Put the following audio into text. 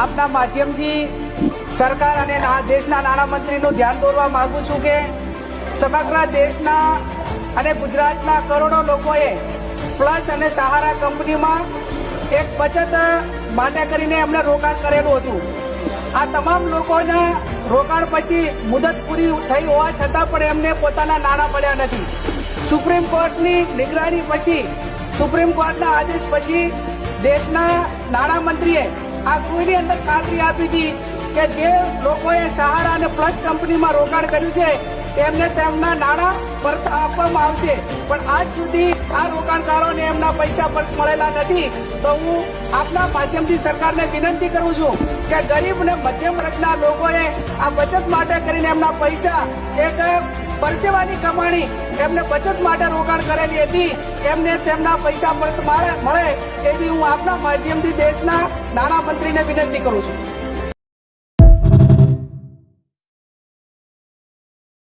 આપના માધ્યમથી સરકાર અને દેશના નાણામંત્રીનું ધ્યાન દોરવા માંગુ છું કે સમગ્ર દેશના અને ગુજરાતના કરોડો લોકોએ પ્લસ અને સહારા કંપનીમાં એક બચત માટે કરીને એમને રોકાણ કરેલું હતું. આ તમામ લોકોના રોકાણ પછી મુદત પૂરી થઈ હોવા છતાં પણ એમને પોતાના નાણાં મળ્યા નથી. સુપ્રીમ કોર્ટની નિગરાની પછી, સુપ્રીમ કોર્ટના આદેશ પછી દેશના નાણામંત્રીએ આ ગૃહની અંદર ખાતરી આપી હતી કે જે લોકોએ સહારા અને પ્લસ કંપનીમાં રોકાણ કર્યું છે તેમને તેમના નાણાં પરત આપવામાં આવશે. પણ આજ સુધી આ રોકાણકારોને એમના પૈસા પરત મળેલા નથી. તો હું આપના માધ્યમથી સરકારને વિનંતી કરું છું કે ગરીબ અને મધ્યમ વર્ગના લોકોએ આ બચત માટે કરીને એમના પૈસા એક પરસેવાની કમાણી એમને બચત માટે રોકાણ કરેલી હતી, એમને તેમના પૈસા પરત મળે એવી હું આપના માધ્યમથી દેશના નાણામંત્રીને વિનંતી કરું છું.